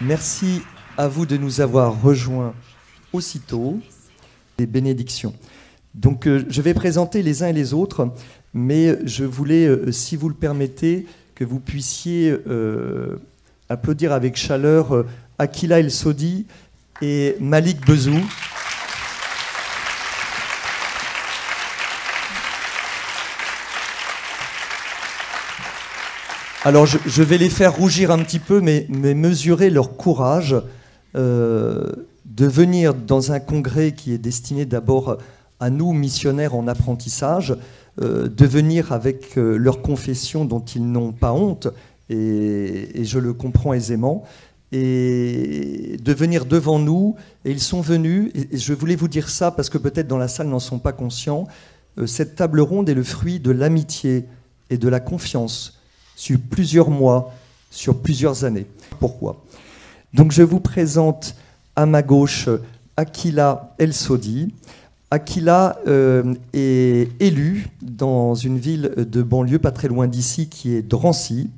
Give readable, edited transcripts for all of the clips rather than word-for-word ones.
Merci à vous de nous avoir rejoints aussitôt. Des bénédictions. Donc je vais présenter les uns et les autres, mais je voulais, si vous le permettez, que vous puissiez applaudir avec chaleur Akila El Sodi et Malik Bezou. Alors je vais les faire rougir un petit peu, mais mesurer leur courage de venir dans un congrès qui est destiné d'abord à nous, missionnaires en apprentissage, de venir avec leur confession dont ils n'ont pas honte, et je le comprends aisément, et de venir devant nous. Et ils sont venus, et je voulais vous dire ça parce que peut-être dans la salle n'en sont pas conscients, cette table ronde est le fruit de l'amitié et de la confiance sur plusieurs mois, sur plusieurs années. Pourquoi ? Donc je vous présente à ma gauche Akila El Sodi. Akila est élue dans une ville de banlieue pas très loin d'ici qui est Drancy.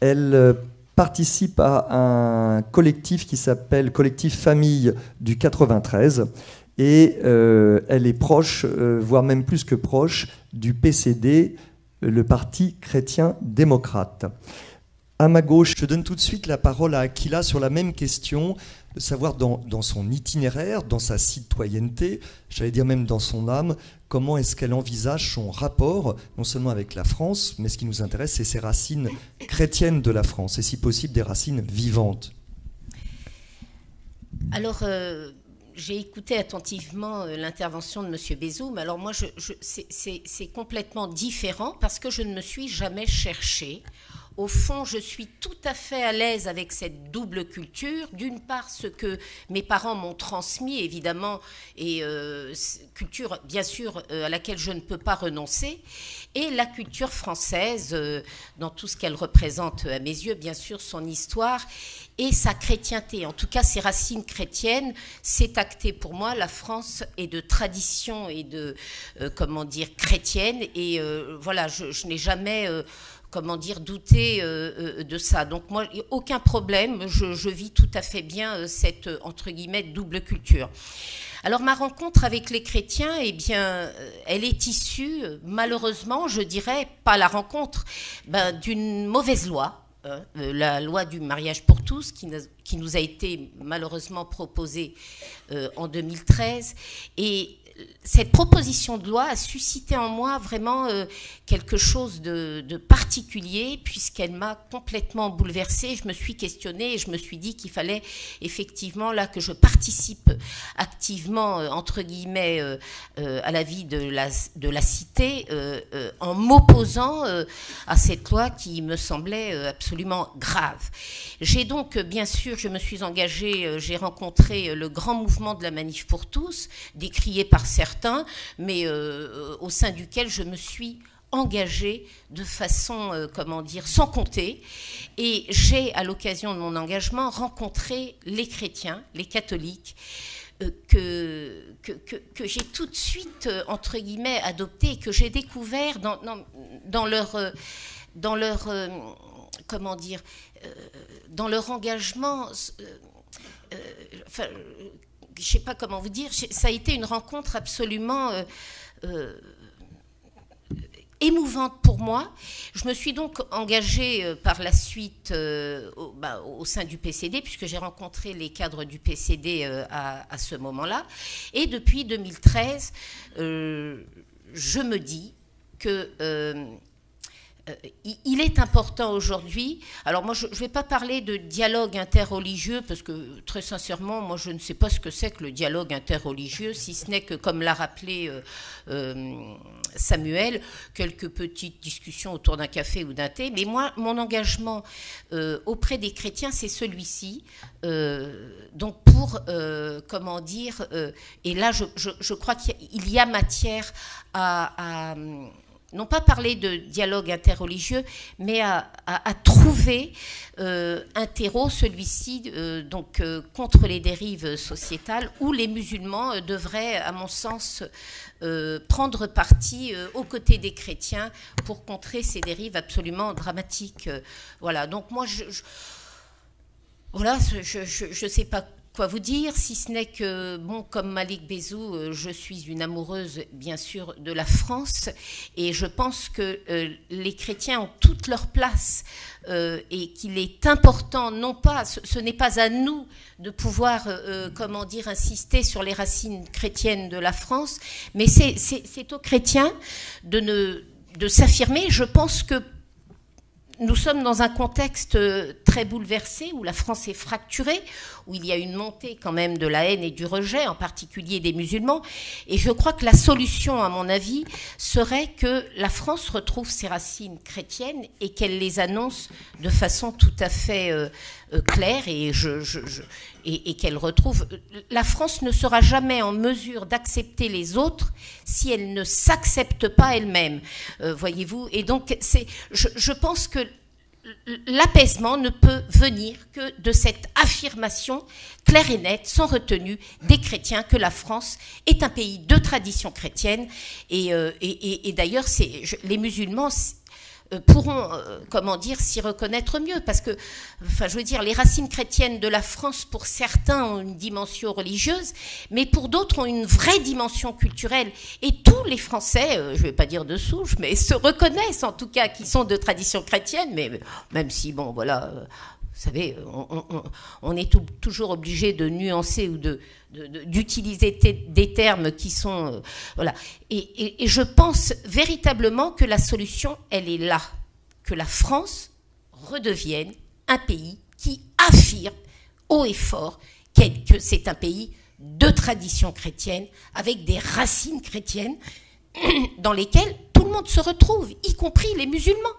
Elle participe à un collectif qui s'appelle Collectif Famille du 93 et elle est proche, voire même plus que proche, du PCD, le Parti chrétien-démocrate. À ma gauche, je donne tout de suite la parole à Akila sur la même question, de savoir dans son itinéraire, dans sa citoyenneté, j'allais dire même dans son âme, comment est-ce qu'elle envisage son rapport, non seulement avec la France, mais ce qui nous intéresse, c'est ses racines chrétiennes de la France, et si possible des racines vivantes. Alors, j'ai écouté attentivement l'intervention de M. Bezou, mais alors moi, c'est complètement différent parce que je ne me suis jamais cherchée. Au fond, je suis tout à fait à l'aise avec cette double culture. D'une part, ce que mes parents m'ont transmis, évidemment, et culture, bien sûr, à laquelle je ne peux pas renoncer, et la culture française, dans tout ce qu'elle représente à mes yeux, bien sûr, son histoire et sa chrétienté. En tout cas, ses racines chrétiennes, c'est acté pour moi. La France est de tradition et de, chrétienne. Et voilà, je n'ai jamais... douter de ça. Donc moi, aucun problème, je vis tout à fait bien cette, entre guillemets, double culture. Alors ma rencontre avec les chrétiens, eh bien, elle est issue, malheureusement, je dirais, pas la rencontre, d'une mauvaise loi, la loi du mariage pour tous, qui nous a été malheureusement proposée en 2013, et cette proposition de loi a suscité en moi vraiment quelque chose de particulier puisqu'elle m'a complètement bouleversée. Je me suis questionnée et je me suis dit qu'il fallait effectivement là que je participe activement entre guillemets à la vie de la cité en m'opposant à cette loi qui me semblait absolument grave. J'ai donc bien sûr, je me suis engagée, j'ai rencontré le grand mouvement de la Manif pour tous, décrié par certains, mais au sein duquel je me suis engagée de façon, sans compter. Et j'ai, à l'occasion de mon engagement, rencontré les chrétiens, les catholiques, que j'ai tout de suite, entre guillemets, adopté et que j'ai découvert dans leur engagement, je ne sais pas comment vous dire, ça a été une rencontre absolument émouvante pour moi. Je me suis donc engagée par la suite au sein du PCD, puisque j'ai rencontré les cadres du PCD à ce moment-là. Et depuis 2013, je me dis que... il est important aujourd'hui, alors moi je ne vais pas parler de dialogue interreligieux parce que très sincèrement moi je ne sais pas ce que c'est que le dialogue interreligieux, si ce n'est que comme l'a rappelé Samuel, quelques petites discussions autour d'un café ou d'un thé, mais moi mon engagement auprès des chrétiens c'est celui-ci, donc pour et là je crois qu'il y a matière à non pas parler de dialogue interreligieux, mais à trouver un terreau, celui-ci, contre les dérives sociétales, où les musulmans devraient, à mon sens, prendre parti aux côtés des chrétiens pour contrer ces dérives absolument dramatiques. Voilà, donc moi, Voilà, je ne sais pas quoi vous dire, si ce n'est que, bon, comme Malik Bezou, je suis une amoureuse, bien sûr, de la France, et je pense que les chrétiens ont toute leur place, et qu'il est important, non pas, ce n'est pas à nous de pouvoir, comment dire, insister sur les racines chrétiennes de la France, mais c'est aux chrétiens de s'affirmer. Je pense que nous sommes dans un contexte très bouleversé, où la France est fracturée, où il y a une montée quand même de la haine et du rejet, en particulier des musulmans. Et je crois que la solution, à mon avis, serait que la France retrouve ses racines chrétiennes et qu'elle les annonce de façon tout à fait claire, et qu'elle retrouve... La France ne sera jamais en mesure d'accepter les autres si elle ne s'accepte pas elle-même, voyez-vous. Et donc, je pense que l'apaisement ne peut venir que de cette affirmation claire et nette, sans retenue, des chrétiens, que la France est un pays de tradition chrétienne. Et d'ailleurs, les musulmans pourront, comment dire, s'y reconnaître mieux, parce que, enfin, je veux dire, les racines chrétiennes de la France, pour certains, ont une dimension religieuse, mais pour d'autres, ont une vraie dimension culturelle. Et tous les Français, je ne vais pas dire de souche, mais se reconnaissent, en tout cas, qui sont de tradition chrétienne, mais même si, bon, voilà... Vous savez, on est toujours obligé de nuancer ou d'utiliser des termes qui sont... voilà. Et je pense véritablement que la solution, elle est là. Que la France redevienne un pays qui affirme haut et fort que c'est un pays de tradition chrétienne, avec des racines chrétiennes, dans lesquelles tout le monde se retrouve, y compris les musulmans.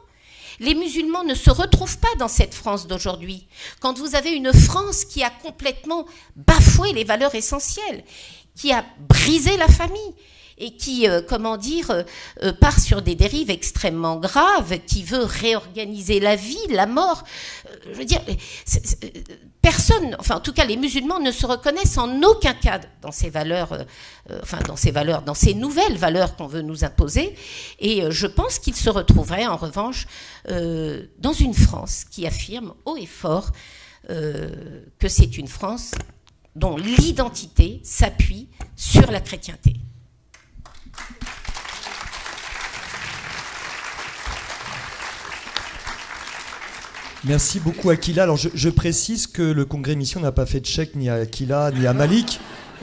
Les musulmans ne se retrouvent pas dans cette France d'aujourd'hui. Quand vous avez une France qui a complètement bafoué les valeurs essentielles, qui a brisé la famille et qui, comment dire, part sur des dérives extrêmement graves, qui veut réorganiser la vie, la mort. Je veux dire, personne, enfin en tout cas les musulmans ne se reconnaissent en aucun cas dans ces valeurs, dans ces nouvelles valeurs qu'on veut nous imposer. Et je pense qu'ils se retrouveraient en revanche dans une France qui affirme haut et fort que c'est une France dont l'identité s'appuie sur la chrétienté. Merci beaucoup Akila. Alors je précise que le congrès Mission n'a pas fait de chèque ni à Akila ni à Malik.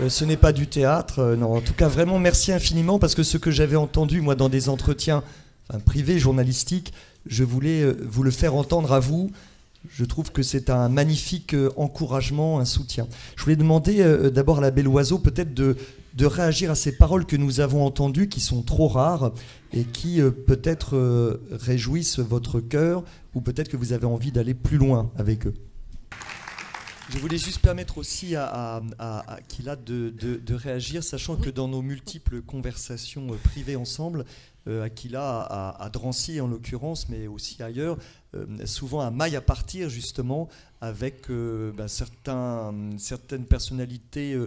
Ce n'est pas du théâtre. Non, en tout cas, vraiment merci infiniment, parce que ce que j'avais entendu moi dans des entretiens privés, journalistiques, je voulais vous le faire entendre à vous. Je trouve que c'est un magnifique encouragement, un soutien. Je voulais demander d'abord à l'abbé Loiseau peut-être de réagir à ces paroles que nous avons entendues, qui sont trop rares et qui peut-être réjouissent votre cœur, ou peut-être que vous avez envie d'aller plus loin avec eux. Je voulais juste permettre aussi à Akila de réagir, sachant que dans nos multiples conversations privées ensemble, Akila à Drancy en l'occurrence, mais aussi ailleurs, souvent à maille à partir justement avec certaines personnalités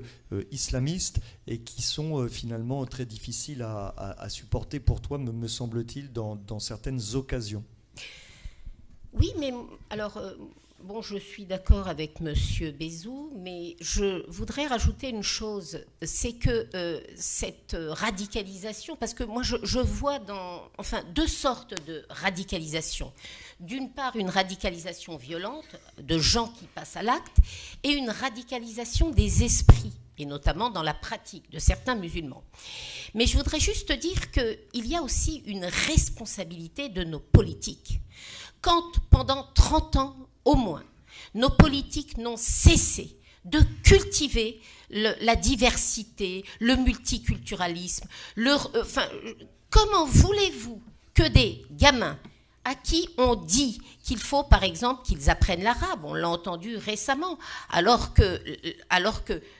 islamistes, et qui sont finalement très difficiles à supporter pour toi, me semble-t-il, dans certaines occasions. Oui, mais alors... Bon, je suis d'accord avec Monsieur Bezou, mais je voudrais rajouter une chose, c'est que cette radicalisation, parce que moi je vois deux sortes de radicalisation. D'une part, une radicalisation violente de gens qui passent à l'acte, et une radicalisation des esprits, et notamment dans la pratique de certains musulmans. Mais je voudrais juste dire qu'il y a aussi une responsabilité de nos politiques. Quand pendant 30 ans, au moins, nos politiques n'ont cessé de cultiver la diversité, le multiculturalisme. Comment voulez-vous que des gamins à qui on dit qu'il faut, par exemple, qu'ils apprennent l'arabe, on l'a entendu récemment, alors que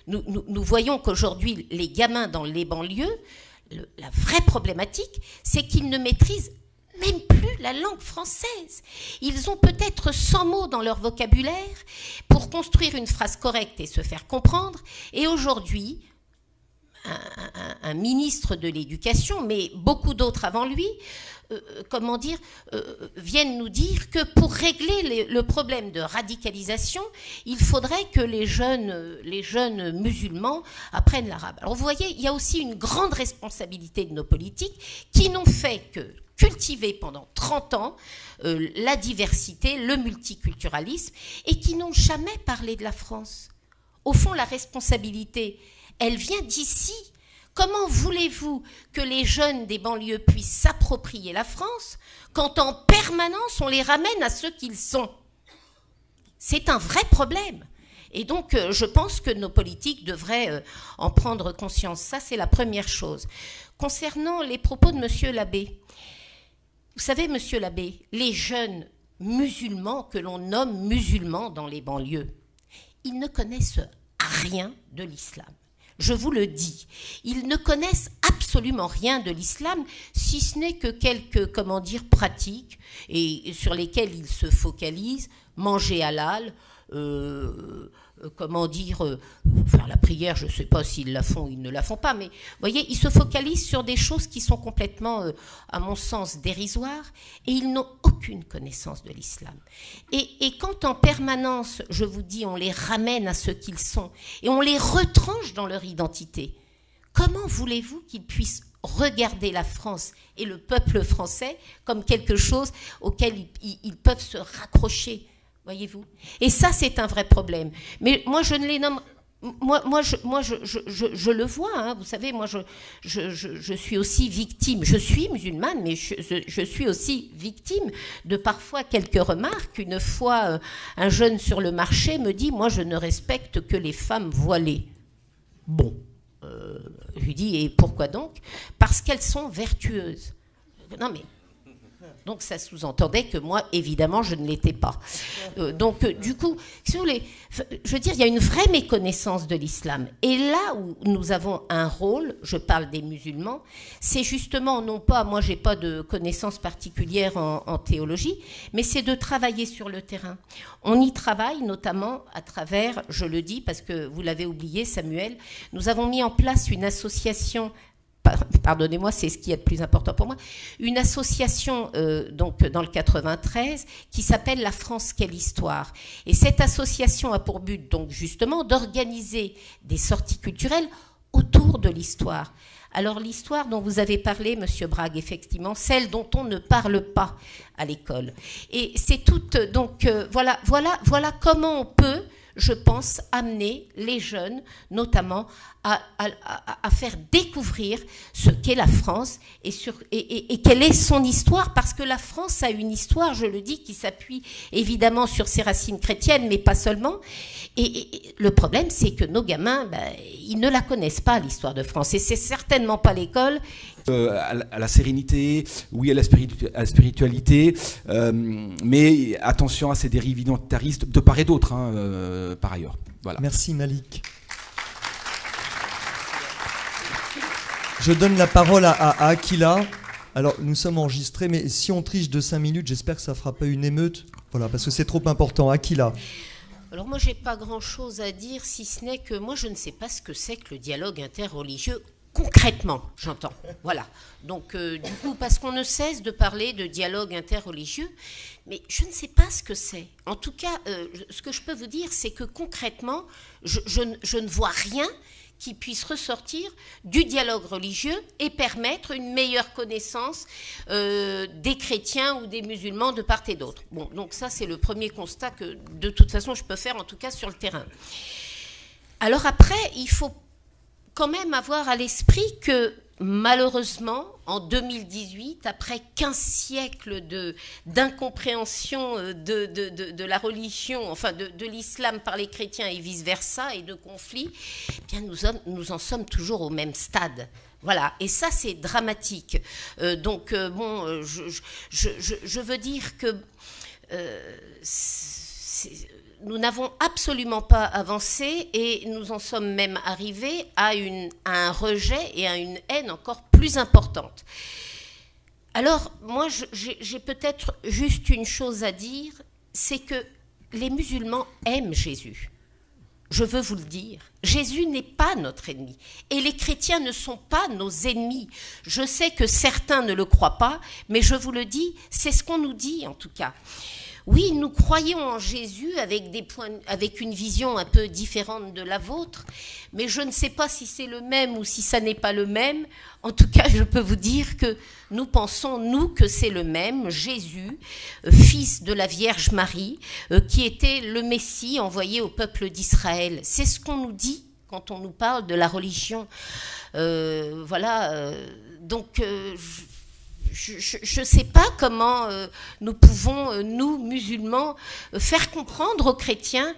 nous voyons qu'aujourd'hui, les gamins dans les banlieues, la vraie problématique, c'est qu'ils ne maîtrisent même plus la langue française. Ils ont peut-être 100 mots dans leur vocabulaire pour construire une phrase correcte et se faire comprendre. Et aujourd'hui, un ministre de l'Éducation, mais beaucoup d'autres avant lui, comment dire, viennent nous dire que pour régler le problème de radicalisation, il faudrait que les jeunes musulmans apprennent l'arabe. Alors vous voyez, il y a aussi une grande responsabilité de nos politiques qui n'ont fait que cultiver pendant 30 ans la diversité, le multiculturalisme, et qui n'ont jamais parlé de la France. Au fond, la responsabilité, elle vient d'ici. Comment voulez-vous que les jeunes des banlieues puissent s'approprier la France quand en permanence on les ramène à ce qu'ils sont? C'est un vrai problème. Et donc, je pense que nos politiques devraient en prendre conscience. Ça, c'est la première chose. Concernant les propos de M. Labbé, vous savez, Monsieur Labbé, les jeunes musulmans que l'on nomme musulmans dans les banlieues, ils ne connaissent rien de l'islam. Je vous le dis, ils ne connaissent absolument rien de l'islam, si ce n'est que quelques, comment dire, pratiques et sur lesquelles ils se focalisent, manger halal, comment dire, faire la prière, je ne sais pas s'ils la font ou ils ne la font pas, mais vous voyez, ils se focalisent sur des choses qui sont complètement, à mon sens, dérisoires, et ils n'ont aucune connaissance de l'islam. Et quand en permanence, je vous dis, on les ramène à ce qu'ils sont, et on les retranche dans leur identité, comment voulez-vous qu'ils puissent regarder la France et le peuple français comme quelque chose auquel ils peuvent se raccrocher, voyez-vous? Et ça, c'est un vrai problème. Mais moi, je ne les nomme... je le vois, hein, vous savez, moi, je suis aussi victime. Je suis musulmane, mais je suis aussi victime de parfois quelques remarques. Une fois, un jeune sur le marché me dit « Moi, je ne respecte que les femmes voilées. » Bon, je lui dis « Et pourquoi donc ?»« Parce qu'elles sont vertueuses. » Non, mais... Donc ça sous-entendait que moi, évidemment, je ne l'étais pas. Donc du coup, si vous voulez, je veux dire, il y a une vraie méconnaissance de l'islam. Et là où nous avons un rôle, je parle des musulmans, c'est justement, non pas, moi j'ai pas de connaissances particulières en théologie, mais c'est de travailler sur le terrain. On y travaille notamment à travers, je le dis parce que vous l'avez oublié Samuel, nous avons mis en place une association, pardonnez-moi, c'est ce qui est le plus important pour moi, une association donc dans le 93 qui s'appelle La France, quelle histoire. Et cette association a pour but donc justement d'organiser des sorties culturelles autour de l'histoire. Alors l'histoire dont vous avez parlé, Monsieur Brague, effectivement, celle dont on ne parle pas à l'école. Et c'est toute, donc voilà comment on peut, je pense, amener les jeunes, notamment, à faire découvrir ce qu'est la France et quelle est son histoire, parce que la France a une histoire, je le dis, qui s'appuie évidemment sur ses racines chrétiennes, mais pas seulement. Et le problème, c'est que nos gamins, ils ne la connaissent pas, l'histoire de France, et c'est certainement pas l'école. À la sérénité, oui, à la spiritualité, mais attention à ces dérives identitaristes de part et d'autre, hein, par ailleurs. Voilà. Merci Malik. Je donne la parole à Akila. Alors, nous sommes enregistrés, mais si on triche de 5 minutes, j'espère que ça ne fera pas une émeute. Voilà, parce que c'est trop important. Akila. Alors moi, je n'ai pas grand-chose à dire, si ce n'est que moi, je ne sais pas ce que c'est que le dialogue interreligieux. Concrètement, j'entends. Voilà. Donc, du coup, parce qu'on ne cesse de parler de dialogue interreligieux, mais je ne sais pas ce que c'est. En tout cas, ce que je peux vous dire, c'est que concrètement, je ne vois rien qui puisse ressortir du dialogue religieux et permettre une meilleure connaissance des chrétiens ou des musulmans de part et d'autre. Bon, donc ça, c'est le premier constat que, de toute façon, je peux faire, en tout cas, sur le terrain. Alors après, il faut quand même avoir à l'esprit que malheureusement, en 2018, après 15 siècles d'incompréhension de la religion, enfin de l'islam par les chrétiens et vice-versa, et de conflits, eh bien nous en sommes toujours au même stade. Voilà, et ça c'est dramatique. Donc bon, je veux dire que nous n'avons absolument pas avancé et nous en sommes même arrivés à un rejet et à une haine encore plus importante. Alors, moi, j'ai peut-être juste une chose à dire, c'est que les musulmans aiment Jésus. je veux vous le dire, Jésus n'est pas notre ennemi. Et les chrétiens ne sont pas nos ennemis. Je sais que certains ne le croient pas, mais je vous le dis, c'est ce qu'on nous dit en tout cas. Oui, nous croyons en Jésus avec une vision un peu différente de la vôtre, mais je ne sais pas si c'est le même ou si ça n'est pas le même. En tout cas, je peux vous dire que nous pensons, nous, que c'est le même, Jésus, fils de la Vierge Marie, qui était le Messie envoyé au peuple d'Israël. C'est ce qu'on nous dit quand on nous parle de la religion. Voilà, donc... je ne sais pas comment nous pouvons, nous, musulmans, faire comprendre aux chrétiens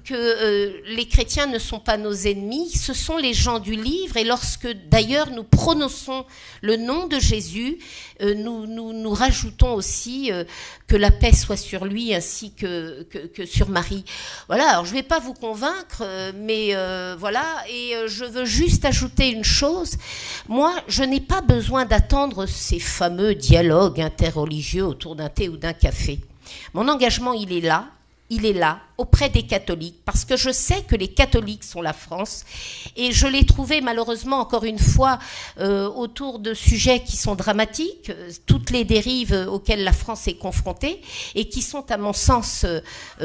que les chrétiens ne sont pas nos ennemis, ce sont les gens du livre, et lorsque d'ailleurs nous prononçons le nom de Jésus, nous rajoutons aussi que la paix soit sur lui ainsi que sur Marie. Voilà, alors je ne vais pas vous convaincre, mais voilà, et je veux juste ajouter une chose. Moi, je n'ai pas besoin d'attendre ces fameux dialogues interreligieux autour d'un thé ou d'un café. Mon engagement, il est là, auprès des catholiques, parce que je sais que les catholiques sont la France, et je l'ai trouvé malheureusement encore une fois autour de sujets qui sont dramatiques, toutes les dérives auxquelles la France est confrontée, et qui sont à mon sens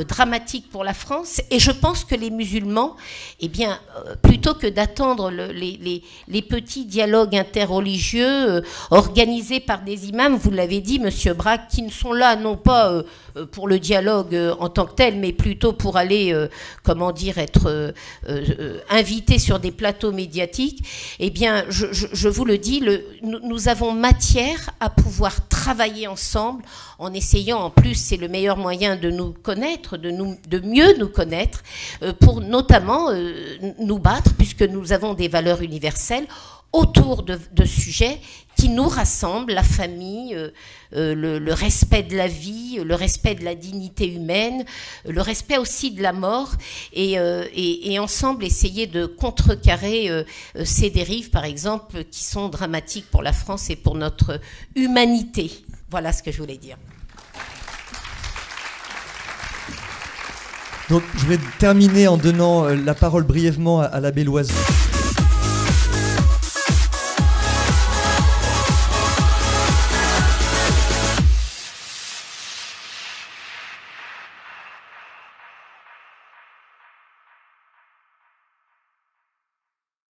dramatiques pour la France, et je pense que les musulmans, eh bien, plutôt que d'attendre les petits dialogues interreligieux organisés par des imams, vous l'avez dit, Monsieur Braque, qui ne sont là non pas pour le dialogue en tant que tel, mais plutôt pour aller, comment dire, être invité sur des plateaux médiatiques, eh bien, je vous le dis, nous avons matière à pouvoir travailler ensemble en essayant, en plus, c'est le meilleur moyen de nous connaître, de mieux nous connaître, pour notamment nous battre, puisque nous avons des valeurs universelles, autour de sujets qui nous rassemblent, la famille, le respect de la vie, le respect de la dignité humaine, le respect aussi de la mort, et ensemble essayer de contrecarrer ces dérives, par exemple, qui sont dramatiques pour la France et pour notre humanité. Voilà ce que je voulais dire. Donc, je vais terminer en donnant la parole brièvement à l'abbé Loiseau.